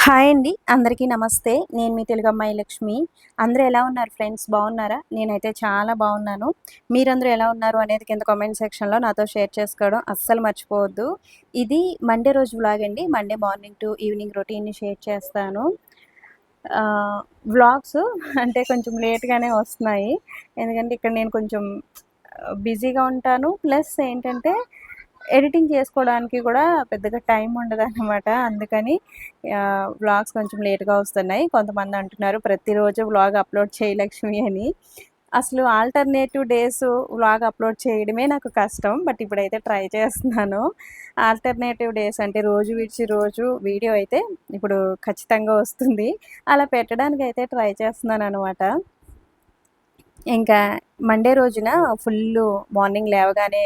Hi అండి. అందరికీ నమస్తే. నేను మీ తెలుగమ్మాయి లక్ష్మి. అందరూ ఎలా ఉన్నారు ఫ్రెండ్స్? బాగున్నారా? నేనైతే చాలా బాగున్నాను. మీరందరూ ఎలా ఉన్నారు అనేది కింద కామెంట్ సెక్షన్‌లో నాతో షేర్ చేసుకోవడం అస్సలు మర్చిపోవద్దు. ఇది మండే రోజు వ్లాగ్ అండి. మండే మార్నింగ్ టు ఈవినింగ్ రొటీన్‌ని షేర్ చేస్తాను. వ్లాగ్స్ అంటే కొంచెం లేట్‌గానే వస్తున్నాయి. ఎందుకంటే ఇక్కడ నేను కొంచెం బిజీగా ఉంటాను. ప్లస్ ఏంటంటే ఎడిటింగ్ చేసుకోవడానికి కూడా పెద్దగా టైం ఉండదనమాట. అందుకని వ్లాగ్స్ కొంచెం లేట్‌గా వస్తున్నాయి. కొంతమంది అంటున్నారు ప్రతిరోజు వ్లాగ్ అప్‌లోడ్ చేయి లక్ష్మి అని. అసలు ఆల్టర్‌నేటివ్ డేస్ వ్లాగ్ అప్‌లోడ్ చేయడమే నాకు కష్టం. బట్ ఇప్పుడైతే ట్రై చేస్తున్నాను. ఆల్టర్‌నేటివ్ డేస్ అంటే రోజు విడిచి రోజు వీడియో అయితే ఇప్పుడు ఖచ్చితంగా వస్తుంది. అలా పెట్టడానికైతే ట్రై చేస్తున్నాననమాట. ఇంకా మండే రోజున ఫుల్లు మార్నింగ్ లేవగానే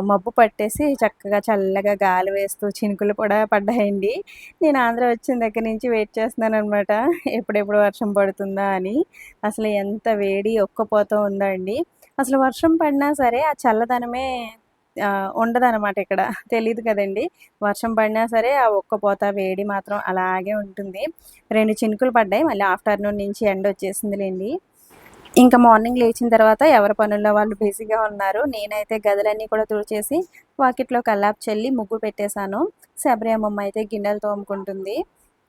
మబ్బు పట్టేసి చక్కగా చల్లగా గాలి వేస్తూ చినుకులు కూడా పడ్డాయండి. నేను ఆంధ్ర వచ్చిన దగ్గర నుంచి వెయిట్ చేస్తున్నాననమాట. ఎప్పుడెప్పుడు వర్షం పడుతుందా అని. అసలు ఎంత వేడి ఒక్కపోత ఉందో అండి. అసలు వర్షం పడినా సరే ఆ చల్లదనమే ఉండదనమాట ఇక్కడ. తెలీదు కదండీ! వర్షం పడినా సరే ఆ ఉక్కపోత, వేడి మాత్రం అలాగే ఉంటుంది. 2 చినుకులు పడ్డాయి. మళ్ళీ ఆఫ్టర్‌నూన్ నుంచి ఎండొచ్చేసిందిలెండి. ఇంకా మార్నింగ్ లేచిన తర్వాత ఎవరి పనుల్లో వాళ్ళు బిజీగా ఉన్నారు. నేనైతే గదులన్నీ కూడా తుడిచేసి, వాకిట్లో కల్లాపు చల్లి ముగ్గు పెట్టేశాను. శబరి అమ్మమ్మ అయితే గిన్నెలు తోముకుంటుంది.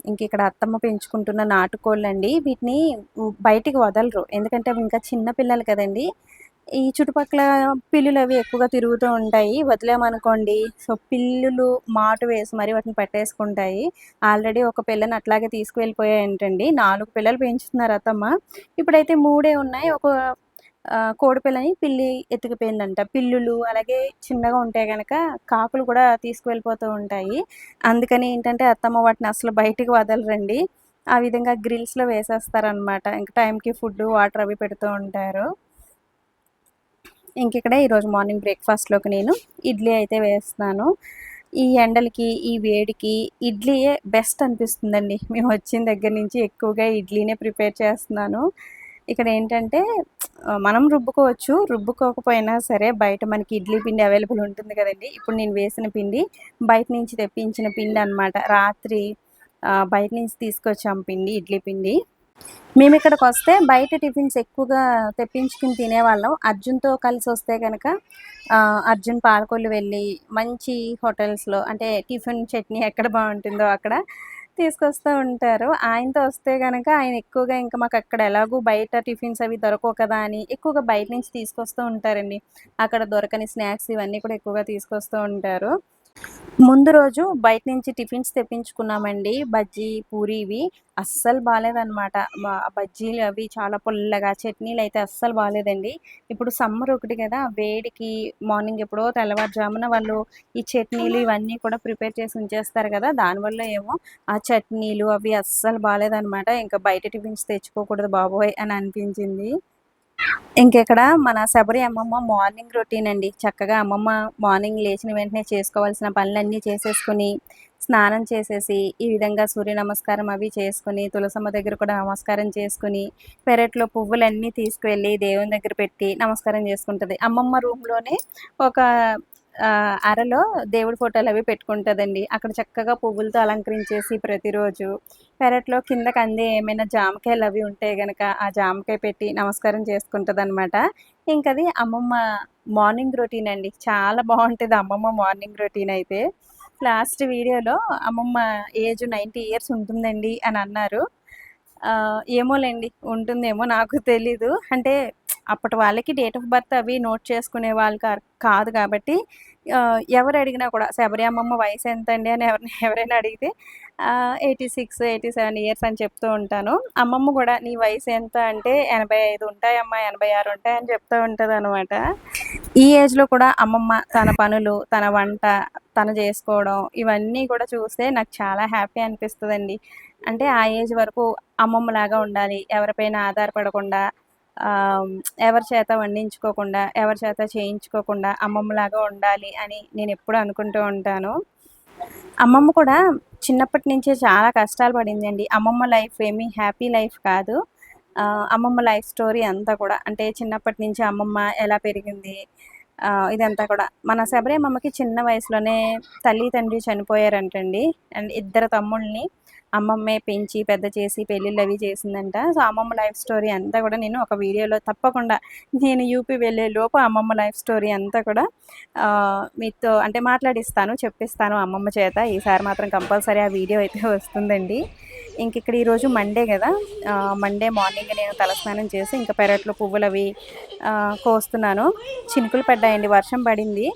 ఇంకిక్కడ అత్తమ్మ పెంచుకుంటున్న నాటుకోళ్ళండి. వీటిని బయటికి వదలరు. ఎందుకంటే అవి ఇంకా చిన్న పిల్లలు కదండీ! ఈ చుట్టుపక్కల పిల్లులవి ఎక్కువగా తిరుగుతూ ఉంటాయి. వదిలామనుకోండి సో, పిల్లులు మాటు వేసి మరి వాటిని పట్టేసుకుంటాయి. ఆల్రెడీ ఒక పిల్లని అట్లాగే తీసుకువెళ్ళిపోయాయంటండి. 4 పిల్లలు పెంచుతున్నారు అత్తమ్మ. ఇప్పుడైతే 3 ఉన్నాయి. ఒక కోడిపిల్లని పిల్లి ఎత్తుకుపోయిందంట. పిల్లులు అలాగే చిన్నగా ఉంటే గనక కాకులు కూడా తీసుకువెళ్ళిపోతూ ఉంటాయి. అందుకని ఏంటంటే అత్తమ్మ వాటిని అసలు బయటికి వదలరండి. ఆ విధంగా గ్రిల్స్‌లో వేసేస్తారనమాట. ఇంక టైంకి ఫుడ్డు, వాటర్ అవి పెడుతూ ఉంటారు. ఇంకిక్కడ ఈరోజు మార్నింగ్ బ్రేక్‌ఫాస్ట్‌లోకి నేను ఇడ్లీ అయితే వేస్తున్నాను. ఈ ఎండలకి, ఈ వేడికి ఇడ్లీయే బెస్ట్ అనిపిస్తుందండి. మేము వచ్చిన దగ్గర నుంచి ఎక్కువగా ఇడ్లీనే ప్రిపేర్ చేస్తున్నాను. ఇక్కడేంటంటే మనం రుబ్బుకోవచ్చు. రుబ్బుకోకపోయినా సరే బయట మనకి ఇడ్లీ పిండి అవైలబుల్ ఉంటుంది కదండీ! ఇప్పుడు నేను వేసిన పిండి బయట నుంచి తెప్పించిన పిండనమాట. రాత్రి బయట నుంచి తీసుకొచ్చాం పిండి, ఇడ్లీ పిండి. మేమిక్కడికొస్తే బయట టిఫిన్స్ ఎక్కువగా తెప్పించుకుని తినేవాళ్ళం. అర్జున్‌తో కలిసొస్తే గనక అర్జున్ పాలకొల్లు వెళ్ళి మంచి హోటల్స్‌లో అంటే టిఫిన్ చట్నీ ఎక్కడ బావుంటుందో అక్కడ తీసుకొస్తూ ఉంటారు. ఆయనతో వస్తే గనక ఆయన ఎక్కువగా ఇంక మాకక్కడ ఎలాగో బయట టిఫిన్స్ అవి దొరకవు కదా అని ఎక్కువగా బయట నుంచి తీసుకొస్తూ ఉంటారండి. అక్కడ దొరకని స్నాక్స్ ఇవన్నీ కూడా ఎక్కువగా తీసుకొస్తూ ఉంటారు. ముందు రోజు బయట నుంచి టిఫిన్స్ తెప్పించుకున్నామండి. బజ్జీ, పూరి ఇవి అస్సలు బాలేదనమాట. బజ్జీలు అవి చాలా పుల్లగా, చట్నీలయితే అస్సలు బాలేదండి. ఇప్పుడు సమ్మర్ ఒకటి గదా! వేడికి మార్నింగ్ ఎప్పుడో తెల్లవారుజామున వాళ్ళు ఈ చట్నీలు ఇవన్నీ కూడా ప్రిపేర్ చేసి ఉంచేస్తారు గదా! దానివల్ల ఏమో ఆ చట్నీలు అవి అస్సలు బాలేదనమాట. ఇంక బయట టిఫిన్స్ తెచ్చుకోకూడదు బాబోయ్! అని అనిపించింది. ఇంకిక్కడ మన శబరి అమ్మమ్మ మార్నింగ్ రొటీన్ అండి. చక్కగా అమ్మమ్మ మార్నింగ్ లేచిన వెంటనే చేసుకోవాల్సిన పనులన్నీ చేసేసుకొని, స్నానం చేసేసి, ఈ విధంగా సూర్య నమస్కారం అవి చేసుకొని, తులసమ్మ దగ్గర కూడా నమస్కారం చేసుకొని, పెరట్లో పువ్వులన్నీ తీసుకువెళ్ళి దేవుని దగ్గర పెట్టి నమస్కారం చేసుకుంటది. అమ్మమ్మ రూమ్‌లోనే ఒక అరలో దేవుడి ఫోటోలవి పెట్టుకుంటదండి. అక్కడ చక్కగా పువ్వులతో అలంకరించేసి ప్రతిరోజు పెరట్లో కిందకి అందే ఏమైనా జామకాయలవి ఉంటే గనక, ఆ జామకాయ పెట్టి నమస్కారం చేసుకుంటదనమాట. ఇంకది అమ్మమ్మ మార్నింగ్ రొటీన్ అండి. చాలా బావుంటది అమ్మమ్మ మార్నింగ్ రొటీనయితే. లాస్ట్ వీడియోలో అమ్మమ్మ ఏజ్ 90 ఇయర్స్ ఉంటుందండి అనన్నారు. ఏమోలెండి ఉంటుందేమో నాకు తెలీదు. అంటే అప్పటి వాళ్ళకి డేట్ ఆఫ్ బర్త్ అవి నోట్ చేసుకునే వాళ్ళు కాదు కాబట్టి ఎవరడిగినా కూడా శబరి అమ్మమ్మ వయసెంతండి అని ఎవరైనా అడిగితే 86, 87 ఇయర్స్ అని చెప్తూ ఉంటాను. అమ్మమ్మ గూడా నీ వయసెంత అంటే 85 ఉంటాయమ్మా, 86 ఉంటాయని చెప్తూ ఉంటదనమాట. ఈ ఏజ్‌లో కూడా అమ్మమ్మ తన పనులు, తన వంట, తను జేసుకోవడం ఇవన్నీ కూడా చూస్తే నాకు చాలా హ్యాపీ అనిపిస్తదండి. అంటే ఆ ఏజ్ వరకు అమ్మమ్మలాగా ఉండాలి. ఎవరిపైన ఆధారపడకుండా ఆహ్, ఎవరి చేత వండించుకోకుండా, ఎవరి చేత చేయించుకోకుండా అమ్మమ్మలాగా ఉండాలి అని నేనెప్పుడూ అనుకుంటూ ఉంటాను. అమ్మమ్మ కూడా చిన్నప్పటి నుంచే చాలా కష్టాలు పడిందండి. అమ్మమ్మ లైఫ్ ఏమి హ్యాపీ లైఫ్ కాదు. అమ్మమ్మ లైఫ్ స్టోరీ అంతా కూడా అంటే చిన్నప్పటి నుంచి అమ్మమ్మ ఎలా పెరిగింది, ఇదంతా కూడా. మన శబరి అమ్మమ్మకి చిన్న వయసులోనే తల్లి, తండ్రి చనిపోయారంటండి. అండ్ ఇద్దరు తమ్ముళ్ళని అమ్మమ్మే పెంచి పెద్ద చేసి పెళ్ళిళ్ళు అవి చేసిందంట. సో, అమ్మమ్మ లైఫ్ స్టోరీ అంతా కూడా నేను ఒక వీడియోలో తప్పకుండా నేను యూపీ వెళ్ళే లోపు అమ్మమ్మ లైఫ్ స్టోరీ అంతా కూడా మీతో అంటే మాట్లాడిస్తాను, చెప్పిస్తాను అమ్మమ్మ చేత. ఈసారి మాత్రం కంపల్సరీ ఆ వీడియో అయితే వస్తుందండి. ఇక్కడ ఈరోజు మండే గదా! మండే మార్నింగ్ నేను తలస్నానం చేసి ఇంకా పెరట్లో పువ్వులవి కోస్తున్నాను. చినుకులు పడ్డాయండి. వర్షం పడింది.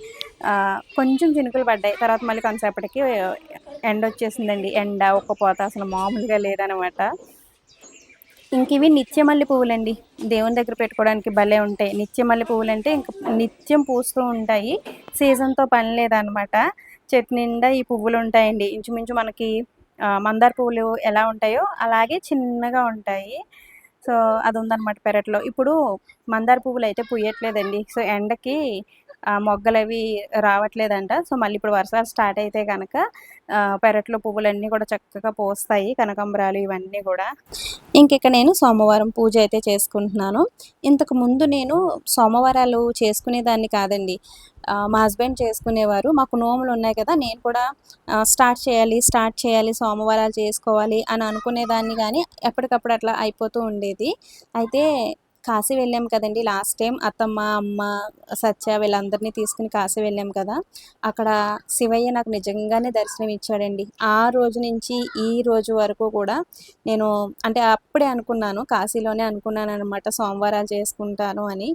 కొంచెం చినుకులు పడ్డాయి. తర్వాత మళ్ళీ కొంతసేపటికి ఎండొచ్చేసిందండి. ఎండ, ఉక్కపోత అసలు మామూలుగా లేదనమాట. ఇవి నిత్యమల్లి పువ్వులండి. దేవుని దగ్గర పెట్టుకోవడానికి భలే ఉంటాయి. నిత్యమల్లి పువ్వులంటే ఇంక నిత్యం పూస్తూ ఉంటాయి. సీజన్‌తో పని లేదనమాట. చెట్టు నిండా ఈ పువ్వులుంటాయండి. ఇంచుమించు మనకి మందార పువ్వులు ఎలా ఉంటాయో అలాగే చిన్నగా ఉంటాయి. సో, అదుందనమాట పెరట్లో. ఇప్పుడు మందార పువ్వులయితే పూయట్లేదండి. సో, ఎండకి మొగ్గలవి రావట్లేదంట. సో, మళ్ళీ ఇప్పుడు వర్షాలు స్టార్ట్ అయితే గనక పెరట్లో పువ్వులన్నీ కూడా చక్కగా పూస్తాయి. కనకాంబరాలు ఇవన్నీ గూడా. ఇక నేను సోమవారం పూజ అయితే చేసుకుంటున్నాను. ఇంతకుముందు నేను సోమవారాలు చేసుకునేదాన్ని కాదండి. మా హస్బెండ్ చేసుకునేవారు. మాకు నోములున్నాయి కదా! నేను కూడా స్టార్ట్ చేయాలి సోమవారాలు చేసుకోవాలి అని అనుకునేదాన్ని గానీ, ఎప్పటికప్పుడు అట్లా అయిపోతూ ఉండేది. అయితే కాశీ వెళ్ళాం కదండీ లాస్ట్ టైం. అత్తమ్మ, అమ్మ, సత్య వీళ్ళందరినీ తీసుకొని కాశీ వెళ్ళాం కదా! అక్కడ శివయ్య నాకు నిజంగానే దర్శనం ఇచ్చాడండి. ఆ రోజు నుంచి ఈ రోజు వరకు కూడా నేను అంటే అప్పుడే అనుకున్నాను. కాశీలోనే అనుకున్నాననమాట సోమవారాలు చేసుకుంటాను అని.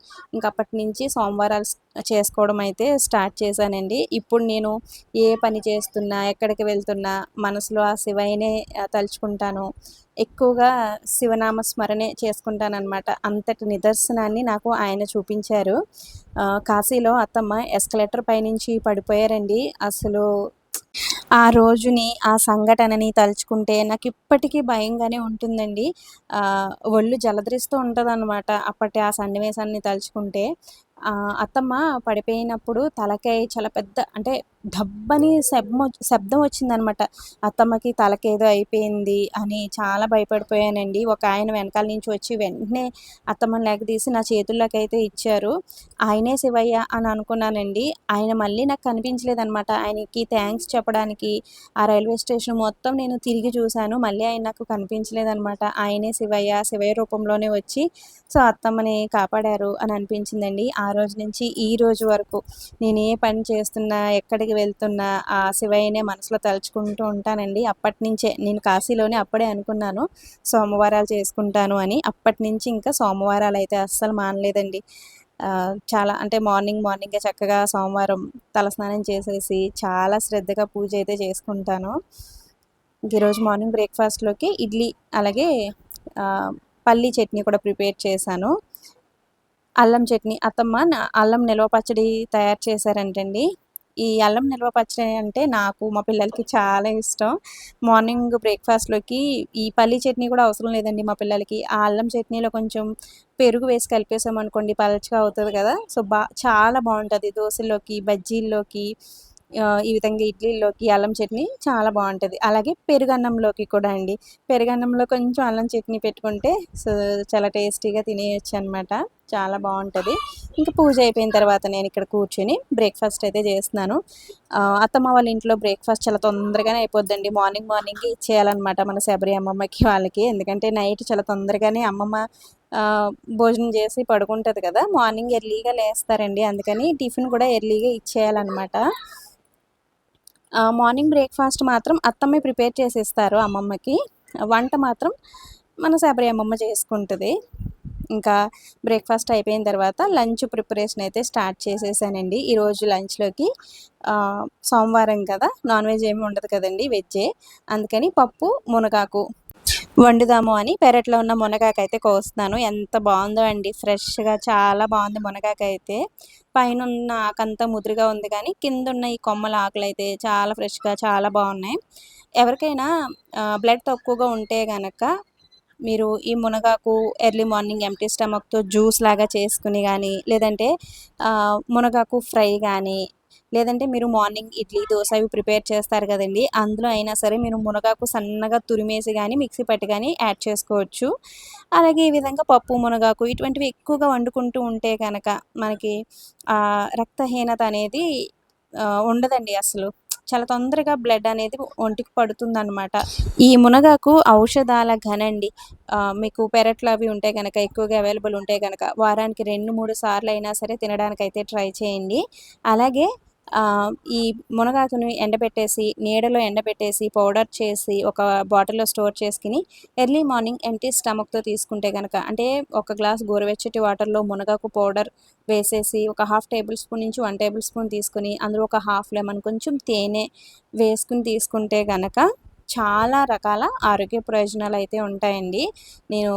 అప్పటినుంచి సోమవారాలు చేసుకోవడం అయితే స్టార్ట్ చేశానండి. ఇప్పుడు నేను ఏ పని చేస్తున్నా, ఎక్కడికి వెళ్తున్నా మనసులో ఆ శివయ్యనే తలుచుకుంటాను. ఎక్కువగా శివనామ స్మరణే చేసుకుంటాననమాట. అంతటి నిదర్శనాన్ని నాకు ఆయన చూపించారు. కాశీలో అత్తమ్మ ఎస్కలేటర్ పైనుంచి పడిపోయారండి. అసలు ఆ రోజుని, ఆ సంఘటనని తలుచుకుంటే నాకిప్పటికీ భయంగానే ఉంటుందండి. ఒళ్ళు జలదరిస్తూ ఉంటదనమాట. అప్పటి ఆ సన్నివేశాన్ని తలుచుకుంటే. అత్తమ్మ పడిపోయినప్పుడు తలకాయ చాలా పెద్ద అంటే ధబ్బని శబ్దం వచ్చిందనమాట. అత్తమ్మకి తలకేదో అయిపోయింది అని చాలా భయపడిపోయానండి. ఒకాయన వెనకాల నుంచి వచ్చి వెంటనే అత్తమ్మని లెగదీసి నా చేతుల్లోకైతే ఇచ్చారు. ఆయనే శివయ్య అని అనుకున్నానండి. ఆయన మళ్ళీ నాకు కనిపించలేదనమాట. ఆయనకి థాంక్స్ చెప్పడానికి ఆ రైల్వే స్టేషన్ మొత్తం నేను తిరిగి చూశాను. మళ్ళీ ఆయన నాకు కనిపించలేదనమాట. ఆయనే శివయ్య, శివయ్య రూపంలోనే వచ్చి సో, అత్తమ్మని కాపాడారు అని అనిపించిందండి. ఆ రోజు నుంచి ఈ రోజు వరకు నేను ఏ పని చేస్తున్నా, ఎక్కడికి వెళ్తున్నా ఆ శివయ్యనే మనసులో తలుచుకుంటూ ఉంటానండి. అప్పటినుంచే నేను కాశీలోనే అప్పుడే అనుకున్నాను సోమవారాలు చేసుకుంటాను అని. అప్పటినుంచి ఇంకా సోమవారాలైతే అస్సలు మానలేదండి. చాలా అంటే మార్నింగే చక్కగా సోమవారం తలస్నానం చేసేసి చాలా శ్రద్ధగా పూజ అయితే చేసుకుంటాను. ఈరోజు మార్నింగ్ బ్రేక్‌ఫాస్ట్‌లోకి ఇడ్లీ అలాగే ఆహ్, పల్లీ చట్నీ కూడా ప్రిపేర్ చేశాను. అల్లం చట్నీ అత్తమ్మ అల్లం నిల్వ పచ్చడి తయారు చేశారంటండి. ఈ అల్లం నిల్వ పచ్చడి అంటే నాకు, మా పిల్లలకి చాలా ఇష్టం. మార్నింగ్ బ్రేక్‌ఫాస్ట్‌లోకి ఈ పల్లీ చట్నీ కూడా అవసరం లేదండి మా పిల్లలకి. ఆ అల్లం చట్నీలో కొంచెం పెరుగు వేసి కలిపేసామనుకోండి పలచగా అవుతది కదా! సో, చాలా బావుంటది. దోసల్లోకి, బజ్జీల్లోకి ఈ విధంగా ఇడ్లీల్లోకి అల్లం చట్నీ చాలా బావుంటది. అలాగే పెరుగన్నంలోకి కూడా అండి. పెరుగన్నంలో కొంచెం అల్లం చట్నీ పెట్టుకుంటే సో, చాలా టేస్టీగా తినేయొచ్చనమాట. చాలా బావుంటది. పూజ అయిపోయిన తర్వాత నేనిక్కడ కూర్చొని బ్రేక్‌ఫాస్ట్ అయితే చేస్తున్నాను. అత్తమ్మ వాళ్ళ ఇంట్లో బ్రేక్‌ఫాస్ట్ చాలా తొందరగానే అయిపోద్దండి. మార్నింగే ఇచ్చేయాలనమాట మన శబరి అమ్మమ్మకి వాళ్ళకి. ఎందుకంటే నైట్ చాలా తొందరగానే అమ్మమ్మ ఆహ్, భోజనం చేసి పడుకుంటది కదా! మార్నింగ్ ఎర్లీగా లేస్తారండి. అందుకని టిఫిన్ కూడా ఎర్లీగా ఇచ్చేయాలనమాట. మార్నింగ్ బ్రేక్‌ఫాస్ట్ మాత్రం అత్తమ్మే ప్రిపేర్ చేసిస్తారు అమ్మమ్మకి. వంట మాత్రం మన శబరి అమ్మమ్మ చేసుకుంటది. ఇంకా బ్రేక్‌ఫాస్ట్ అయిపోయిన తర్వాత లంచ్ ప్రిపరేషన్ అయితే స్టార్ట్ చేసేసానండి. ఈరోజు లంచ్‌లోకి సోమవారం కదా! నాన్ వెజ్ ఏమి ఉండదు కదండీ! వెజ్జే. అందుకని పప్పు, మునగాకు వండుదాము అని పెరట్లో ఉన్న మునగాకైతే కోస్తున్నాను. ఎంత బావుందో అండి ఫ్రెష్‌గా చాలా బావుంది మునగాకైతే. పైనున్న ఆకంతా ముదురుగా ఉంది కానీ, కిందున్న ఈ కొమ్మల ఆకులైతే చాలా ఫ్రెష్‌గా చాలా బావున్నాయి. ఎవరికైనా బ్లడ్ తక్కువగా ఉంటే గనక మీరు ఈ మునగాకు ఎర్లీ మార్నింగ్ ఎంప్టీ స్టమక్‌తో జ్యూస్ లాగా చేసుకొని గానీ, లేదంటే మునగాకు ఫ్రై గానీ, లేదంటే మీరు మార్నింగ్ ఇడ్లీ, దోస అవి ప్రిపేర్ చేస్తారు గదండీ! అందులో అయినా సరే మీరు మునగాకు సన్నగా తురిమేసి గానీ, మిక్సీ పట్టి గానీ యాడ్ చేసుకోవచ్చు. అలాగే ఈ విధంగా పప్పు, మునగాకు ఇటువంటివి ఎక్కువగా వండుకుంటూ ఉంటే గనక మనకి రక్తహీనత అనేది ఉండదండి అసలు. చాలా తొందరగా బ్లడ్ అనేది ఒంటికి పడుతుందనమాట. ఈ మునగాకు ఔషధాల ఘనండి. మీకు పెరట్లో అవి ఉంటే గనక ఎక్కువగా అవైలబుల్ ఉంటే గనక వారానికి 2, 3 సార్లయినా సరే తినడానికైతే ట్రై చేయండి. అలాగే ఈ మునగాకుని ఎండబెట్టేసి, నీడలో ఎండబెట్టేసి, పౌడర్ చేసి, ఒక బాటిల్‌లో స్టోర్ చేసుకొని, ఎర్లీ మార్నింగ్ ఎంప్టీ స్టమక్‌తో తీసుకుంటే గనక అంటే ఒక గ్లాస్ గోరువెచ్చటి వాటర్‌లో మునగాకు పౌడర్ వేసేసి, ఒక హాఫ్ టేబుల్ స్పూన్ నుంచి 1 టేబుల్ స్పూన్ తీసుకొని, అందులో ఒక హాఫ్ లెమన్, కొంచెం తేనె వేసుకొని తీసుకుంటే గనక చాలా రకాల ఆరోగ్య ప్రయోజనాలైతే ఉంటాయండి. నేను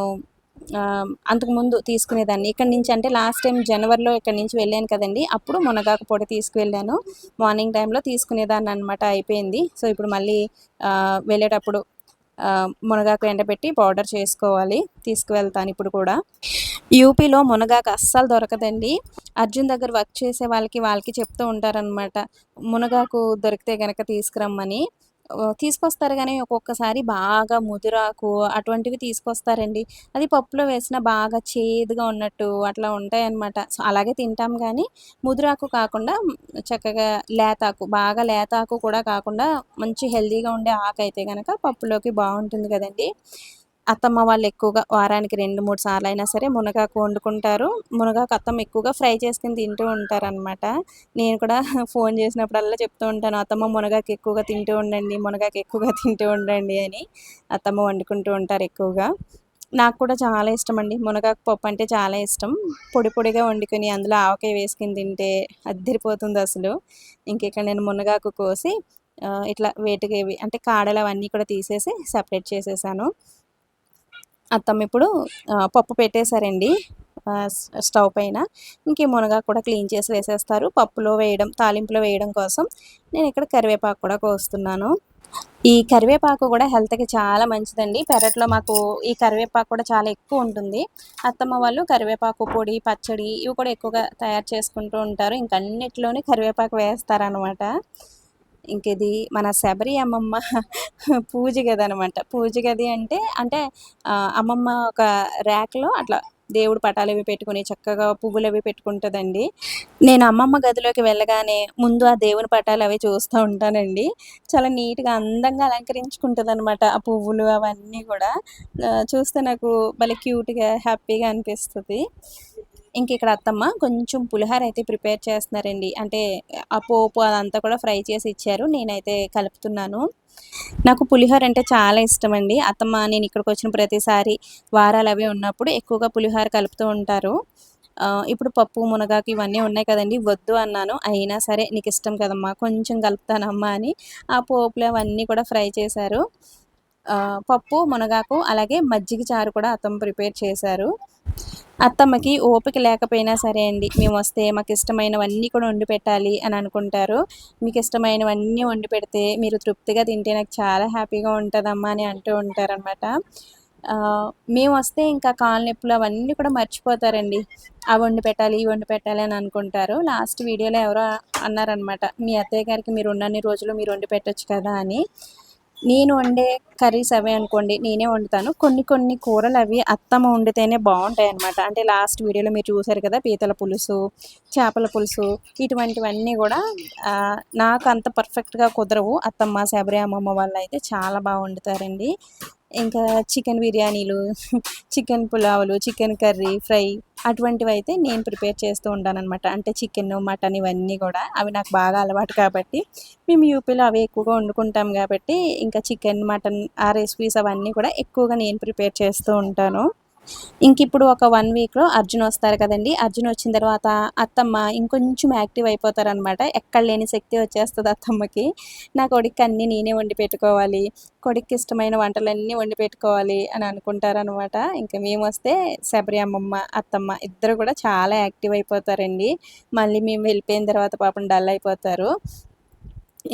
అంతకుముందు తీసుకునేదాన్ని. ఇక్కడి నుంచి అంటే లాస్ట్ టైమ్ జనవరిలో ఇక్కడి నుంచి వెళ్ళాను కదండీ! అప్పుడు మునగాకు పొడి తీసుకువెళ్ళాను. మార్నింగ్ టైమ్‌లో తీసుకునేదాన్ననమాట అయిపోయింది. సో, ఇప్పుడు మళ్ళీ వెళ్ళేటప్పుడు మునగాకు ఎండబెట్టి పౌడర్ చేసుకోవాలి. తీసుకువెళ్తాను ఇప్పుడు కూడా. యూపీలో మునగాకు అస్సలు దొరకదండి. అర్జున్ దగ్గర వర్క్ చేసే వాళ్ళకి చెప్తూ ఉంటారనమాట. మునగాకు దొరికితే గనక తీసుకురమ్మని. తీసుకొస్తారు గానీ ఒక్కొక్కసారి బాగా ముదురాకు అటువంటివి తీసుకొస్తారండి. అది పప్పులో వేసినా బాగా చేదుగా ఉన్నట్టు అట్లా ఉంటాయన్నమాట. సో, అలాగే తింటాం గానీ ముదురాకు కాకుండా చక్కగా లేతాకు, బాగా లేతాకు కూడా కాకుండా మంచి హెల్తీగా ఉండే ఆకైతే గనక పప్పులోకి బావుంటుంది గదండీ! అత్తమ్మ వాళ్ళు ఎక్కువగా వారానికి 2, 3 సార్లయినా సరే మునగాకు వండుకుంటారు. మునగాకు అత్తమ్మ ఎక్కువగా ఫ్రై చేసుకొని తింటూ ఉంటారనమాట. నేను కూడా ఫోను చేసినప్పుడల్లా చెప్తూ ఉంటాను. అత్తమ్మ మునగాకు ఎక్కువగా తింటూ ఉండండి, మునగాకు ఎక్కువగా తింటూ ఉండండి అని. అత్తమ్మ వండుకుంటూ ఉంటారు ఎక్కువగా. నాకు కూడా చాలా ఇష్టమండి. మునగాకు పప్పు అంటే చాలా ఇష్టం. పొడి పొడిగా వండుకొని అందులో ఆవకాయ వేసుకొని తింటే అద్దిరిపోతుందసలు. ఇంకిక్కడ నేను మునగాకు కోసి ఇట్లా వేటికేవి అంటే కాడలు అవన్నీ కూడా తీసేసి సెపరేట్ చేసేసాను. అత్తమ్మ ఇప్పుడు పప్పు పెట్టేశారండి. స్టవ్ పైన. ఇంక ఈ మునగాకు కూడా క్లీన్ చేసి వేసేస్తారు. పప్పులో వేయడం, తాలింపులో వేయడం కోసం నేనిక్కడ కరివేపాకు కూడా కోస్తున్నాను. ఈ కరివేపాకు కూడా హెల్త్‌కి చాలా మంచిదండి. పెరట్లో మాకు ఈ కరివేపాకు కూడా చాలా ఎక్కువుంటుంది. అత్తమ్మ వాళ్ళు కరివేపాకు పొడి, పచ్చడి ఇవి కూడా ఎక్కువగా తయారు చేసుకుంటూ ఉంటారు. ఇంక అన్నిట్లోని కరివేపాకు వేస్తారనమాట. ఇంకిది మన శబరి అమ్మమ్మ పూజ గదనమాట. పూజ గది అంటే అమ్మమ్మ ఒక ర్యాక్‌లో అట్లా దేవుడి పటాలవి పెట్టుకొని చక్కగా పువ్వులవి పెట్టుకుంటదండి. నేను అమ్మమ్మ గదిలోకి వెళ్ళగానే ముందు ఆ దేవుని పటాలవి చూస్తూ ఉంటానండి. చాలా నీట్‌గా, అందంగా అలంకరించుకుంటదనమాట. ఆ పువ్వులు అవన్నీ గూడా. చూస్తే నాకు భలే క్యూట్‌గా, హ్యాపీగా అనిపిస్తది. ఇంకిక్కడ అత్తమ్మ కొంచెం పులిహోర అయితే ప్రిపేర్ చేస్తున్నారండి. అంటే ఆ పోపు అదంతా కూడా ఫ్రై చేసి ఇచ్చారు. నేనైతే కలుపుతున్నాను. నాకు పులిహోర అంటే చాలా ఇష్టమండి. అత్తమ్మ నేనిక్కడికొచ్చిన ప్రతిసారి వారాలవి ఉన్నప్పుడు ఎక్కువగా పులిహోర కలుపుతూ ఉంటారు. ఇప్పుడు పప్పు, మునగాకు ఇవన్నీ ఉన్నాయి కదండీ! వద్దు అన్నాను. అయినా సరే నీకిష్టం కదమ్మా! కొంచెం కలుపుతానమ్మా అని ఆ పోపులు అవన్నీ కూడా ఫ్రై చేశారు. పప్పు, మునగాకు అలాగే మజ్జిగ చారు కూడా అత్తమ్మ ప్రిపేర్ చేశారు. అత్తమ్మకి ఓపిక లేకపోయినా సరే అండి, మేమొస్తే మాకిష్టమైనవన్నీ కూడా వండి పెట్టాలి అని అనుకుంటారు. మీకిష్టమైనవన్నీ వండి పెడితే మీరు తృప్తిగా తింటే నాకు చాలా హ్యాపీగా ఉంటదమ్మా అని అంటూ ఉంటారనమాట. మేమొస్తే ఇంకా కాళ్ళు నొప్పులు అవన్నీ కూడా మర్చిపోతారండి. అవి వండి పెట్టాలి, ఇవి వండి పెట్టాలి అని అనుకుంటారు. లాస్ట్ వీడియోలో ఎవరో అన్నారనమాట. మీ అత్తయ్య గారికి మీరున్నన్ని రోజులు మీరు వండి పెట్టొచ్చు కదా అని. నేను వండే కర్రీస్ అవే అనుకోండి నేనే వండుతాను. కొన్ని కొన్ని కూరలవి అత్తమ్మ వండితేనే బావుంటాయనమాట. అంటే లాస్ట్ వీడియోలో మీరు చూసారు కదా! పీతల పులుసు, చేపల పులుసు ఇటువంటివన్నీ గూడా నాకంత పర్ఫెక్ట్‌గా కుదరవు. అత్తమ్మ, శబరి అమ్మమ్మ వాళ్ళైతే చాలా బా వండుతారండి. ఇంకా చికెన్ బిర్యానీలు, చికెన్ పులావులు, చికెన్ కర్రీ, ఫ్రై అటువంటివైతే నేను ప్రిపేర్ చేస్తూ ఉంటాననమాట. అంటే చికెను, మటన్ ఇవన్నీ గూడా. అవి నాకు బాగా అలవాటు కాబట్టి మేము యూపీలో అవే ఎక్కువగా వండుకుంటాం గాబట్టి, ఇంకా చికెన్, మటన్ ఆ రెసిపీస్ అవన్నీ కూడా ఎక్కువగా నేను ప్రిపేర్ చేస్తూ ఉంటాను. ఇంకిప్పుడు ఒక 1 వీక్‌లో అర్జున్ వస్తారు కదండీ! అర్జున్ వచ్చిన తర్వాత అత్తమ్మ ఇంకొంచెం యాక్టివ్ అయిపోతారనమాట. ఎక్కడ లేని శక్తి వచ్చేస్తది అత్తమ్మకి. నా కొడుక్కి అన్నీ నేనే వండి పెట్టుకోవాలి. కొడుక్కి ఇష్టమైన వంటలన్నీ వండి పెట్టుకోవాలి అని అనుకుంటారనమాట. ఇంక మేమొస్తే శబరి అమ్మమ్మ, అత్తమ్మ ఇద్దరు కూడా చాలా యాక్టివ్ అయిపోతారండి. మళ్ళీ మేము వెళ్ళిపోయిన తర్వాత పాపం డల్ అయిపోతారు.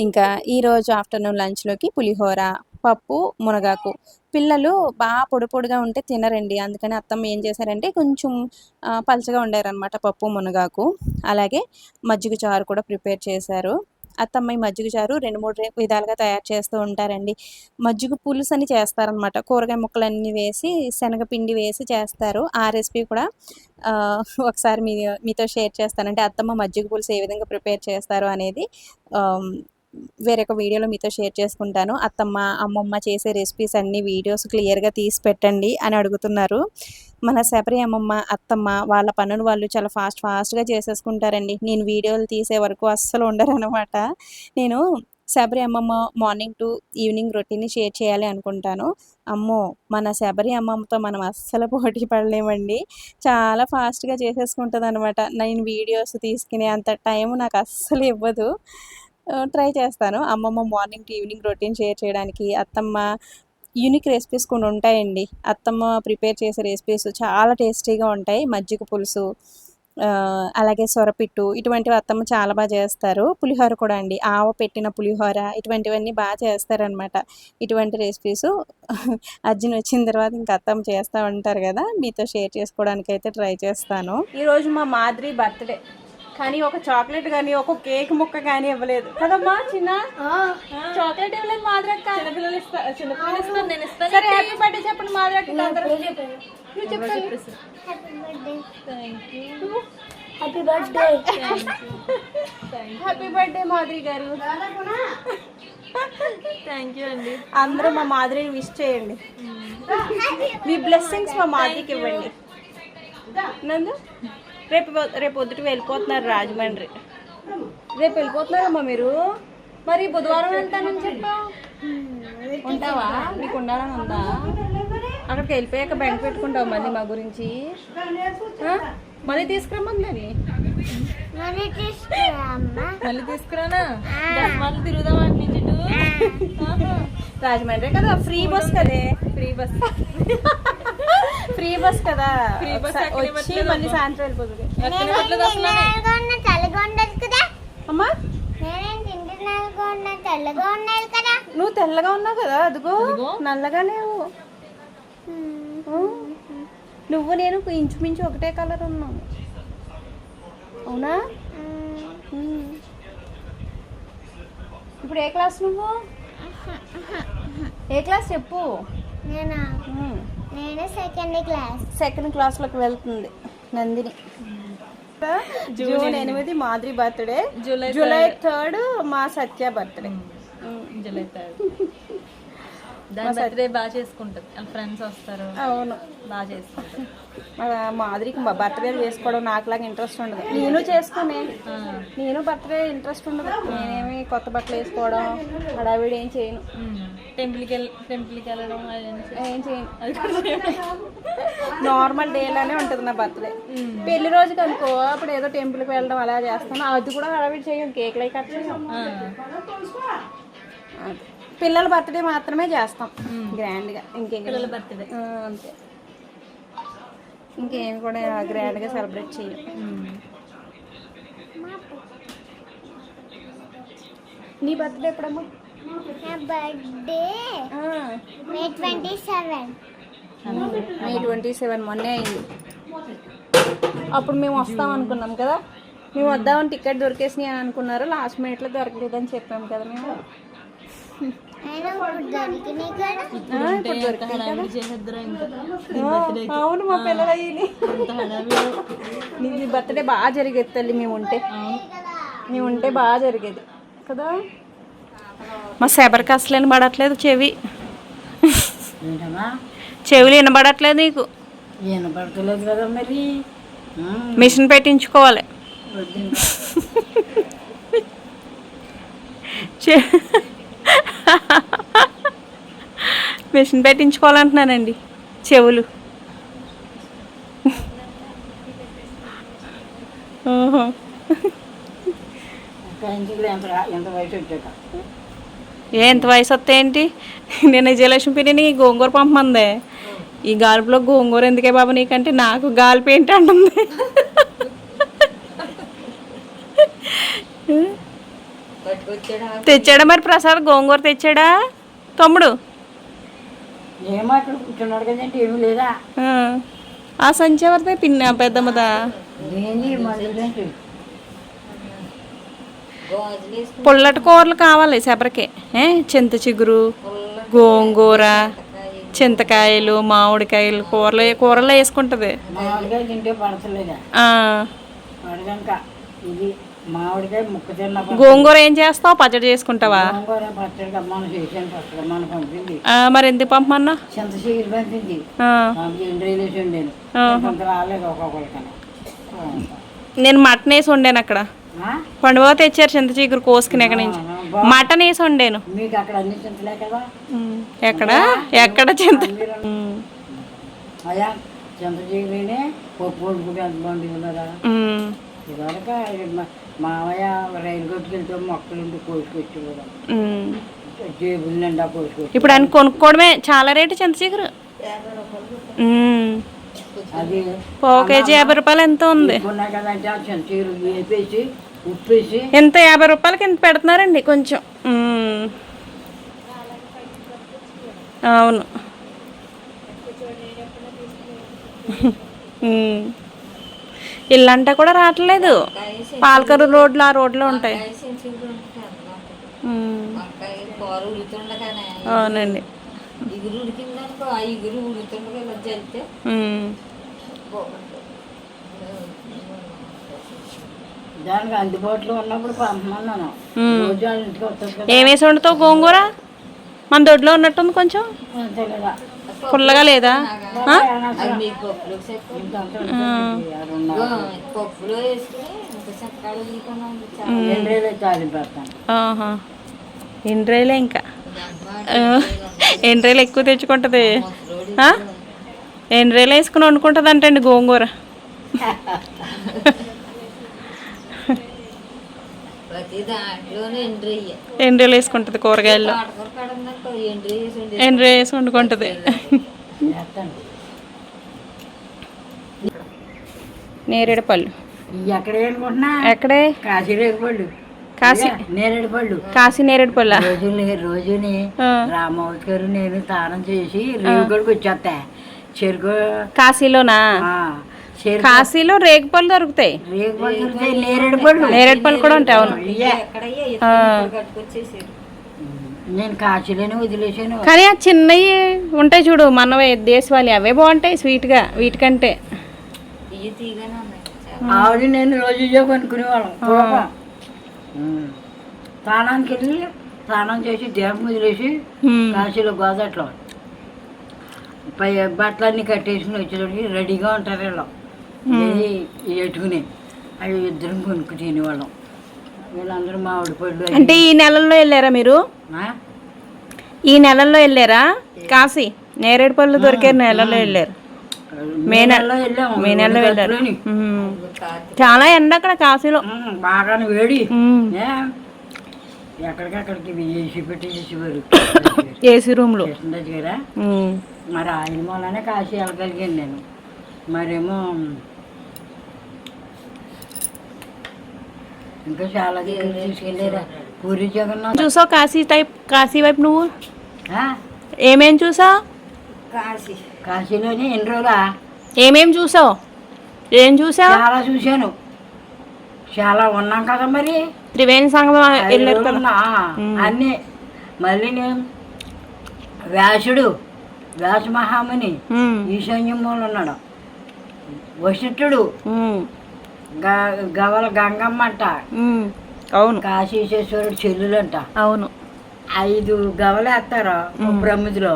ఇంకా ఈరోజు ఆఫ్టర్‌నూన్ లంచ్‌లోకి పులిహోర, పప్పు, మునగాకు. పిల్లలు పొడి పొడిగా ఉంటే తినరండి. అందుకని అత్తమ్మ ఏం చేశారంటే కొంచెం పలచగా వండారనమాట పప్పు, మునగాకు. అలాగే మజ్జిగ చారు కూడా ప్రిపేర్ చేశారు. అత్తమ్మ ఈ మజ్జిగ చారు 2, 3 విధాలుగా తయారు చేస్తూ ఉంటారండి. మజ్జిగ పులుసని చేస్తారనమాట. కూరగాయ ముక్కలన్నీ వేసి, శనగపిండి వేసి చేస్తారు. ఆ రెసిపీ కూడా ఒకసారి మీతో షేర్ చేస్తాను. అంటే అత్తమ్మ మజ్జిగ పులుసు ఏ విధంగా ప్రిపేర్ చేస్తారు అనేది ఆహ్, వేరొక వీడియోలో మీతో షేర్ చేసుకుంటాను. అత్తమ్మ, అమ్మమ్మ చేసే రెసిపీస్ అన్ని వీడియోస్ క్లియర్‌గా తీసి పెట్టండి అని అడుగుతున్నారు. మన శబరి అమ్మమ్మ, అత్తమ్మ వాళ్ళ పనులు వాళ్ళు చాలా ఫాస్ట్‌గా చేసేసుకుంటారండి. నేను వీడియోలు తీసే వరకు అస్సలు ఉండరనమాట. నేను శబరి అమ్మమ్మ మార్నింగ్ టు ఈవినింగ్ రొటీన్‌ని షేర్ చేయాలి అనుకుంటాను. అమ్మో! మన శబరి అమ్మమ్మతో మనం అస్సలు పోటీ పడలేమండి. చాలా ఫాస్ట్‌గా చేసేసుకుంటదనమాట. నేను వీడియోస్ తీసుకునే అంత టైం నాకు అస్సలు ఇవ్వదు. ట్రై చేస్తాను. అమ్మమ్మ morning to evening routine share చేయడానికి. అత్తమ్మ యూనిక్ రెసిపీస్ కొన్ని ఉంటాయండి. అత్తమ్మ ప్రిపేర్ చేసే రెసిపీస్ చాలా టేస్టీగా ఉంటాయి. మజ్జిగ పులుసు, అలాగే సొరపిట్టు ఇటువంటివి అత్తమ్మ చాలా బాగా చేస్తారు. పులిహోర కూడా అండి. ఆవ పెట్టిన పులిహోర ఇటువంటివన్నీ బాగా చేస్తారనమాట. ఇటువంటి రెసిపీసు అర్జున్ వచ్చిన తర్వాత ఇంక అత్తమ్మ చేస్తూ ఉంటారు కదా! మీతో షేర్ చేసుకోవడానికైతే ట్రై చేస్తాను. ఈరోజు మా మాదిరి బర్త్‌డే. కానీ ఒక చాక్లెట్ కానీ ఒక కేక్ ముక్క కానీ ఇవ్వలేదు కదమ్మా. చిన్న చాక్లెట్ ఇవ్వలేదు మాదిరక్క. చిన్నపిల్లలు ఇస్తారు, నేను ఇస్తాను. సరే హ్యాపీ బర్త్డే చెప్పండి మాదిరక్క. నువ్వు చెప్పాలి. హ్యాపీ బర్త్డే మాదిరి గారు. థ్యాంక్ యూ అండి. అందరూ మా మాదిరిని విష్ చేయండి. మీ బ్లెస్సింగ్స్ మా మాదిరికి ఇవ్వండి. నందు రేపు పొద్దుట వెళ్ళిపోతున్నారు రాజమండ్రి. రేపు వెళ్ళిపోతున్నారమ్మా మీరు. మరి బుధవారం వెళ్తానని చెప్పావు. ఉంటావా? నీకు ఉండాలని ఉందా? అక్కడికి వెళ్ళిపోయాక బెంక పెట్టుకుంటావు మళ్ళీ మా గురించి. మళ్ళీ తీసుకురమ్మందని. మళ్ళీ తీసుకురానా? మళ్ళీ తిరుగుదాం అనిపించు. రాజమండ్రి కదా, ఫ్రీ బస్ కదే. ఫ్రీ బస్ కదా, వచ్చి మళ్ళీ సాయంత్రం వెళ్ళిపోతుంది. అమ్మా నువ్వు తెల్లగా ఉన్నావు కదా, అదిగో నల్లగా లేవు. నువ్వు నేను ఇంచుమించు ఒకటే కలర్ ఉన్నావు. అవునా? ఇప్పుడు ఏ క్లాస్ నువ్వు? ఏ క్లాస్ చెప్పు. నేను సెకండ్ క్లాస్లోకి వెళ్తుంది నందిని. జూన్ 8 మాదిరి బర్త్డే, జూలై 3 మా సత్య బర్త్డే. జూలై 3 దాని బర్త్డే బాగా చేసుకుంటుంది. ఫ్రెండ్స్ వస్తారు. అవును, బాగా చేసుకుంటారు. మాదిరికి బర్త్డే చేసుకోవడం నాకులాగా ఇంట్రెస్ట్ ఉండదు. నేను చేసుకునే నేను బర్త్డే ఇంట్రెస్ట్ ఉండదు. నేనేమి కొత్త బట్టలు వేసుకోవడం హడావిడి ఏం చేయను. టెంపుల్కి వెళ్ళడం ఏం చేయను. నార్మల్ డేలానే ఉంటుంది నా బర్త్డే. పెళ్లి రోజుకి అనుకో అప్పుడు ఏదో టెంపుల్కి వెళ్ళడం అలా చేస్తాను. అది కూడా హడావిడి చేయం. కేక్లు కట్ చేయం. పిల్లల బర్త్డే మాత్రమే చేస్తాం గ్రాండ్గా. ఇంకేం పిల్లల బర్త్డే అంతే. ఇంకేమి కూడా గ్రాండ్గా సెలబ్రేట్ చేయం. నీ బర్త్డే ఎప్పుడమ్మా? మే 27. మే 27 మొన్నే అయింది. అప్పుడు మేము వస్తాం అనుకున్నాం కదా. మేము వద్దామని టికెట్ దొరికేసినాయి అని అనుకున్నారు. లాస్ట్ మినిట్లో దొరకలేదని చెప్పాము కదా మేము. అవును, మా పిల్లలు అయ్యి నీ బర్త్డే బాగా జరిగేది తల్లి. మేము ఉంటే బాగా జరిగేది కదా. మా శబరికి అసలు వినబడట్లేదు. చెవులు వినబడట్లేదు నీకు. వినపడతలేదు కదా మరి. మిషన్ పెట్టించుకోవాలి. మిషన్ పెట్టించుకోవాలంటున్నానండి చెవులు. ఓహో, ఎంత వయసు వస్తాయేంటి? నేను విజయలక్ష్మి పిన్ని గోంగూర పంపమందే. ఈ గాలిపులో గోంగూర ఎందుకే బాబు నీకంటే నాకు గాలిపి ఏంటి అంటుంది. తెచ్చాడా మరి ప్రసాద్? గోంగూర తెచ్చాడా తమ్ముడు? ఏమి లేదా? ఆ సంచి ఎవరిదే? పిన్న పెద్దమ్మదా? పుల్లటి కూరలు కావాలి శబరికి. చింత చిగురు, గోంగూర, చింతకాయలు, మామిడికాయలు కూరలో వేసుకుంటుంది. మామిడికాయ ముక్క తిన్న గోంగూర ఏం చేస్తావు? పచ్చడి చేసుకుంటావా? గోంగూర పచ్చడి అమ్మను చేసాను పచ్చడి అమ్మను పంపింది. మరి ఎందుకు పంపమన్నా? చింతశీలు పంపింది. ఎండ్రీలు వేసి ఉండేది కొంత రాలేదు ఒక్కొక్కరికన్నా. నేను మటన్ వేసి వండాను అక్కడ. పండుగ తెచ్చారు చింత చీకురు కోసుకుని ఎక్కడి నుంచి. మటన్ వేసి వండాను. మీకు అక్కడ అన్ని చింతలే కదా? ఎక్కడ ఎక్కడ చింత? అయ్యా చింత చీకునే పప్పు వండుకుంటే ఎంత బాగుంటుందా? ఇదివరకు మావయ్య రైలు కొట్టుకెళ్తే మొక్కలు కోసుకొచ్చి కూడా జేబుల నిండా కోసుకొచ్చి. ఇప్పుడు అని కొనుక్కోవడమే చాలా రేటు చింత చీకురు. అది పావు కేజీ 50 రూపాయలు ఎంత ఉంది. ఉన్నాయి కదంటే ఆ చింత చీకులు వేపేసి ఉప్పేసి ఎంత 50 రూపాయలకి ఎంత పెడుతున్నారండి కొంచెం. అవును. ఇల్లంతా కూడా రావట్లేదు. పాలకరు రోడ్లు ఆ రోడ్లో ఉంటాయి. అవునండి. దానికి అందుబాటులో ఉన్నప్పుడు పంపమన్నాను. రోజు ఇంటికి వస్తుంది. ఏమేసి వండుతావు గోంగూర? మన దొడ్లో ఉన్నట్టుంది కొంచెం. పుల్లగా లేదా? ఎండ్రైలే ఇంకా ఎండ్రైలు ఎక్కువ తెచ్చుకుంటుంది. ఎండ్రైలు వేసుకుని వండుకుంటుంది అంటండి గోంగూర. ఎండ్రైలు వేసుకుంటుంది కూరగాయల్లో. ఎండ్రై వేసి వండుకుంటుంది. నేరేడు పళ్ళు ఎక్కడే అనుకుంటున్నా? ఎక్కడే? కాశీరేగు పళ్ళు. కాశీ నేరేడు పళ్ళు. కాశీ నేరేడు పళ్ళ. రోజుని రామౌత్ గారు నేను స్నానం చేసి రేవుగడికి వచ్చేస్తా. చెరుకు కాశీలోనా? కాశీలో రేగు పళ్ళు దొరుకుతాయి. రేగు పళ్ళు దొరుకుతాయి. నేరేడు పళ్ళు. నేరేడు పళ్ళు కూడా ఉంటాయి. అవును. నేను కాశీలోనే వదిలేసాను. కానీ ఆ చిన్నవి ఉంటాయి చూడు మనవే దేశవాళీ, అవే బాగుంటాయి స్వీట్గా వీటికంటే. ఆవిడ నేను రోజు కొనుక్కునేవాళ్ళం. స్నానానికి వెళ్ళి స్నానం చేసి దేహం వదిలేసి కాశీలో గోదాట్లో పై బట్టలన్నీ కట్టేసుకుని వచ్చేటప్పటికి రెడీగా ఉంటారు వీళ్ళు. ఎట్టుకుని అవి ఇద్దరం కొనుక్కు తినేవాళ్ళం. వీళ్ళందరూ మామిడి పళ్ళు. అంటే ఈ నెలల్లో వెళ్ళారా మీరు? ఈ నెలల్లో వెళ్ళారా కాశీ? నేరేడు పళ్ళు దొరికే నెలలో వెళ్ళారు. మే నెలలో వెళ్ళారు. చాలా ఎండ అక్కడ కాశీలో. బాగానే వేడి. ఎక్కడికక్కడికి ఏసీ పెట్టేసేవారు. ఏసీ రూమ్లో దగ్గర. మరి ఆయన మూలనే కాశీ వెళ్ళగలిగాను నేను. మరేమో ఇంకా చాలా దగ్గర తీసుకెళ్ళారా. పూరి జగన్నాథ్ చూసావు? కాశీ వైపు నువ్వు ఏమేం చూసావు? కాశీలోనే ఎన్ని రోజులా ఏమేం చూసావు? ఏం చూసావు? చాలా చూశాను. చాలా ఉన్నాం కదా మరి. త్రివేణి సంగమం వెళ్ళారు కదా అన్నీ. మళ్ళీ నేను వ్యాస మహాముని ఈశాన్యమూలు ఉన్నాడు. వశిష్ఠుడు, గవల గంగమ్మ అంట. అవును. కాశీశ్వరుడు చెల్లులంట. అవును. 5 గవలు వేస్తారు బ్రహ్మదిలో.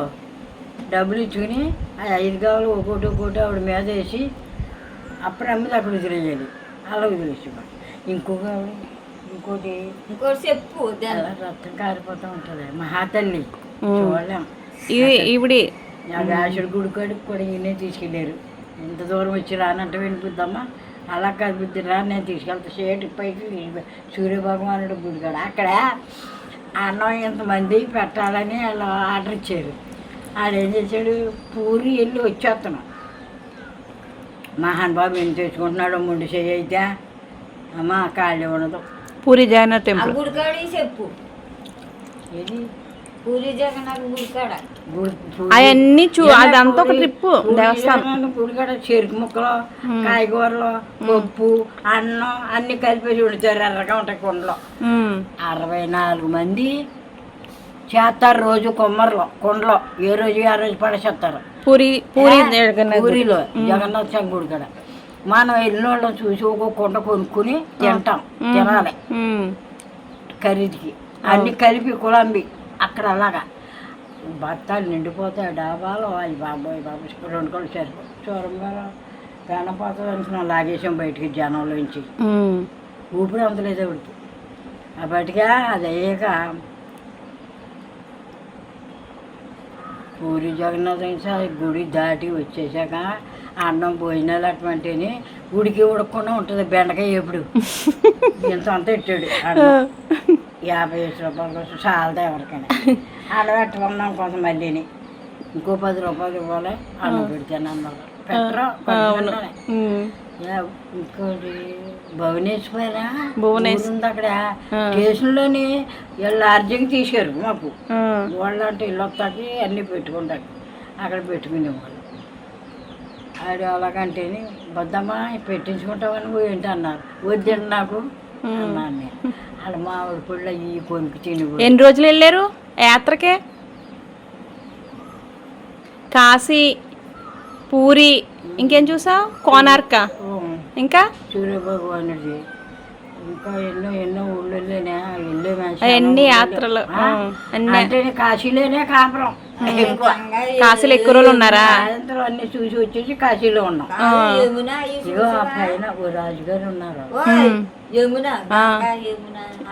డబ్బులు ఇచ్చుకుని ఆ 5 గవలు ఒక్కోటి ఆవిడ మీద వేసి ఆ బ్రహ్మది అక్కడ వదిలేయాలి. అలా వదిలేసేవాడు. ఇంకోటి చెప్పు. రక్తం కారిపోతూ ఉంటుంది. మహాతల్లి చూడలేం. ఇవిడి ఆ వ్యాసుడు గుడి కాడికి కూడా ఈయనే తీసుకెళ్ళారు. ఎంత దూరం వచ్చి రానంటే వినిపిద్దామా? అలా కనిపిద్ది రా, నేను తీసుకెళ్తా. సేటు పైకి సూర్యభగవానుడు గుడి కాడ అక్కడ అన్నం ఇంతమంది పెట్టాలని అలా ఆర్డర్ ఇచ్చారు. ఆడేం చేశాడు, పూరి వెళ్ళి వచ్చేస్తున్నాం. మహాన్ బాబు ఏం తెచ్చుకుంటున్నాడు, ముందు చెయ్యి అయితే అమ్మ ఖాళీ ఉండదు. పూరి జగన్నాథ్ టెంపుల్ గుడికాడి చెప్పు. ఏది పూరి జగన్నాథ్ గుడికాడ అవన్నీ అదంతా ఒక ట్రిప్ దేవస్థానం. గుడికాడ చెరుకు ముక్కలు, కాయగూరలు, పప్పు, అన్నం అన్ని కలిపేసి వండుతారు. ఎర్రగా ఉంటాయి కుండలో. 64 మంది చేస్తారు రోజు. కుండలో ఏ రోజు ఆ రోజు పడేసేస్తారు. పూరిలో జగన్నాథ్ స్వామి గుడి కాడ మనం వెళ్ళిన వాళ్ళని చూసి ఒక్కొక్క కుండ కొనుక్కుని తింటాం, తినాలి ఖరీదుకి. అన్నీ కలిపి కులంబి అక్కడ అలాగా బత్తాలు నిండిపోతాయి డాబాలు. అవి బాబోయ్ బాబు 2 కళ్ళు సరిపో చూరంగా పెనపోతుంది అనుకున్నాం. లాగేసాం బయటికి జనంలోంచి. ఊపిరి అందలేదు ఆవిడికి. ఆ బయటగా అది అయ్యాక పూరి జగన్నాథం సార్ గుడి దాటి వచ్చేసాక అన్నం భోజనాలు అటువంటివి ఉడికి ఉడకకుండా ఉంటుంది. బెండకాయ ఎప్పుడు ఇంత అంతా ఇచ్చాడు అన్నం. 50 రూపాయల కోసం చాలదా ఎవరికైనా. అన్నం పెట్టుకున్నాం కొంత మళ్ళీని ఇంకో 10 రూపాయలు ఇవ్వాలి అన్నం పెడితేనే అన్నారు. పెట్టరు. ఇంకోటి భువనేశ్వర ఉంది అక్కడ స్టేషన్లోని వీళ్ళు అర్జెంట్ తీశారు మాకు. వాళ్ళు అంటే ఇల్లు వస్తాకి అన్నీ పెట్టుకుంటారు. అక్కడ పెట్టుకునే వాళ్ళు. ఆడు అలాగంటే బద్దమ్మా పెట్టించుకుంటామని ఏంటి అన్నారు. వద్దండి నాకు అన్నాను నేను. వాళ్ళ మామిడి పళ్ళు ఈ కొనుక్కు తిని. ఎన్ని రోజులు వెళ్ళారు యాత్రకే? కాశీ, పూరి, ఇంకేం చూసావు? కోనార్క, ఇంకా సూర్యభగవానుడి, ఇంకా ఎన్నో ఊళ్ళో అన్ని యాత్రలు. అంటే కాశీలోనే కాపురం. కాశీలో ఎక్కువ రోజులు ఉన్నారా? సాయంత్రం అన్ని చూసి వచ్చేసి కాశీలో ఉన్నాం. ఇగో ఆ పైన ఓ రాజుగారు ఉన్నారు.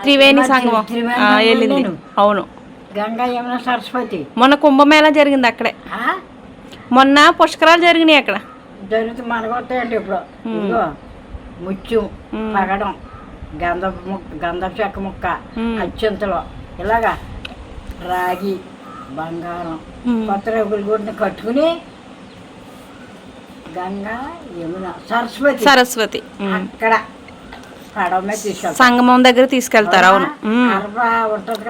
త్రివేణి సంగమం వెళ్ళింది. అవును, గంగా యమున సరస్వతి. మొన్న కుంభమేళా జరిగింది అక్కడే. మొన్న పుష్కరాలు జరిగినాయి అక్కడ. జరుగుతూ మనకొస్తాయండి ఇప్పుడు. ఇగో ముత్యం, పగడం, గంధపు చెక్క ముక్క, అత్యంతలో ఇలాగా రాగి, బంగారం, కొత్త రేగులు కూడా కట్టుకుని గంగా యమున సరస్వతి అక్కడ పడవ మీద తీసుకెళ్తారు. సంగమం దగ్గర తీసుకెళ్తారు. అవును,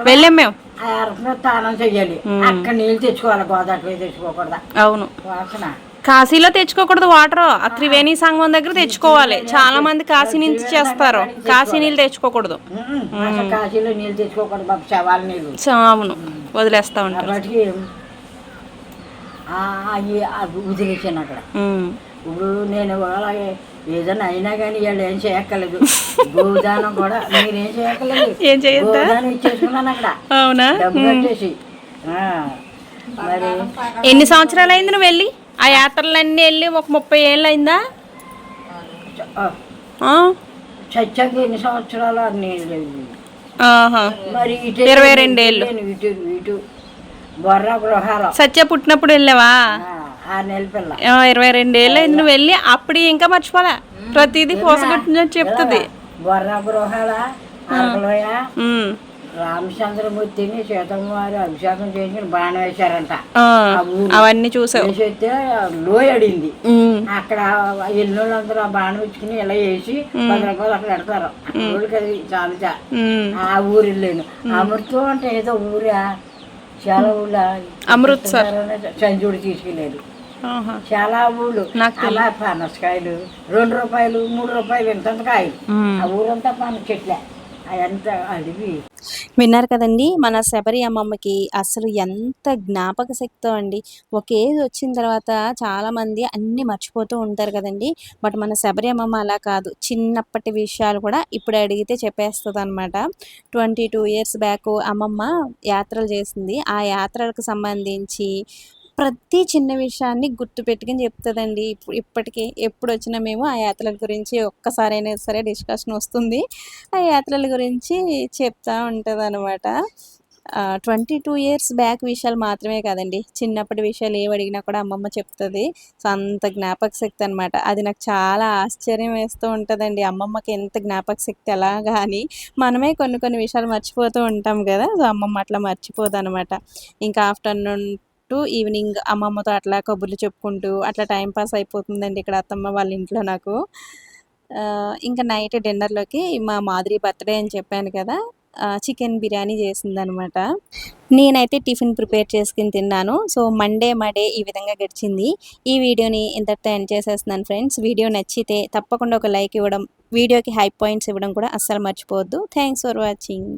వెళ్ళాం మేము. ఆ అరపలో స్నానం చెయ్యాలి. అక్కడ నీళ్ళు తెచ్చుకోవాలి, గోదావరి తెచ్చుకోకూడదా. అవును, వాసన. కాశీలో తెచ్చుకోకూడదు వాటర్. ఆ త్రివేణి సంగమం దగ్గర తెచ్చుకోవాలి. చాలా మంది కాశీ నుంచి చేస్తారు. కాశీ నీళ్ళు తెచ్చుకోకూడదు. కాశీలో నీళ్ళు తెచ్చుకోకూడదు బాబు, శవాల నీళ్ళు. అవును, వదిలేస్తా ఉంటారు. వాటికి వదిలేసాను అక్కడ. ఇప్పుడు నేను అలాగే ఏదైనా అయినా కానీ వాళ్ళు ఏం చేయక్కర్లేదు. గోదానం కూడా మీరేం చేయక్కర్లేదు. గోదానం ఇచ్చేసుకున్నాను అక్కడ. అవునా? డబ్బు కట్టేసి. మరి ఎన్ని సంవత్సరాలు అయింది నువ్వు వెళ్ళి? ఆ యాత్రలన్నీ వెళ్ళి ఒక 30 ఏళ్ళు అయిందా? చచ్చాక ఎన్ని సంవత్సరాలు అన్ని. మరి 22 ఏళ్ళు. ఇటు బొర్రా గృహాలు. సత్య పుట్టినప్పుడు వెళ్ళావా? 6 నెలల పిల్ల. 22 ఏళ్ళు అయింది నువ్వు వెళ్ళి. అప్పుడు ఇంకా మర్చిపోలే. ప్రతిదీ పోసగొట్టినట్టు చెప్తుంది. బొర్రా గృహాల అరకులోయ రామచంద్రమూర్తిని సీతమ్మ వారు అభిషేకం చేసి బాణం వేశారంట. అవన్నీ చూసావు? వేసేస్తే లోయ అడింది. అక్కడ ఎన్నోళ్ళందరూ ఆ బాణం ఇచ్చుకుని ఇలా వేసి 10 రూపాయలు అక్కడ పెడతారు. ఊరికి అది చాలుచ. ఆ ఊరు వెళ్ళాను. అమృతం అంటే ఏదో ఊరా, చాలా ఊళ్ళ అమృత్సర్ సంజుడు తీసుకెళ్ళారు. చాలా ఊళ్ళు అలా పనసకాయలు 2 రూపాయలు 3 రూపాయలు ఇంతంత కాయలు. ఆ ఊరంతా పనస చెట్లే. అదంతా అడివి. విన్నారు కదండి, మన శబరి అమ్మమ్మకి అసలు ఎంత జ్ఞాపక శక్తో అండి. ఒక ఏజ్ వచ్చిన తర్వాత చాలామంది అన్నీ మర్చిపోతూ ఉంటారు కదండి. బట్ మన శబరి అమ్మమ్మ అలా కాదు. చిన్నప్పటి విషయాలు కూడా ఇప్పుడు అడిగితే చెప్పేస్తుంది అనమాట. 22 ఇయర్స్ బ్యాక్ అమ్మమ్మ యాత్రలు చేసింది. ఆ యాత్రలకు సంబంధించి ప్రతి చిన్న విషయాన్ని గుర్తుపెట్టుకుని చెప్తుందండి. ఇప్పటికీ ఎప్పుడు వచ్చినా మేము ఆ యాత్రల గురించి ఒక్కసారైనా సరే డిస్కషన్ వస్తుంది. ఆ యాత్రల గురించి చెప్తూ ఉంటుంది అనమాట. 22 ఇయర్స్ బ్యాక్ విషయాలు మాత్రమే కాదండి, చిన్నప్పటి విషయాలు ఏవి అడిగినా కూడా అమ్మమ్మ చెప్తుంది. సో అంత జ్ఞాపక శక్తి అనమాట. అది నాకు చాలా ఆశ్చర్యం వేస్తూ ఉంటుందండి. అమ్మమ్మకి ఎంత జ్ఞాపక శక్తి అలాగా అని. మనమే కొన్ని విషయాలు మర్చిపోతూ ఉంటాం కదా. సో అమ్మమ్మ అట్లా మర్చిపోదు అనమాట. ఇంకా ఆఫ్టర్నూన్ టు ఈవినింగ్ అమ్మమ్మతో అట్లా కబుర్లు చెప్పుకుంటూ అట్లా టైంపాస్ అయిపోతుందండి ఇక్కడ అత్తమ్మ వాళ్ళ ఇంట్లో నాకు. ఇంకా నైట్ డిన్నర్లోకి మా మాధురి బర్త్డే అని చెప్పాను కదా, చికెన్ బిర్యానీ చేసిందనమాట. నేనైతే టిఫిన్ ప్రిపేర్ చేసుకుని తిన్నాను. సో మండే ఈ విధంగా గడిచింది. ఈ వీడియోని ఇంతటితో ఎండ్ చేసేస్తున్నాను ఫ్రెండ్స్. వీడియో నచ్చితే తప్పకుండా ఒక లైక్ ఇవ్వడం, వీడియోకి హై పాయింట్స్ ఇవ్వడం కూడా అస్సలు మర్చిపోవద్దు. Thanks for watching.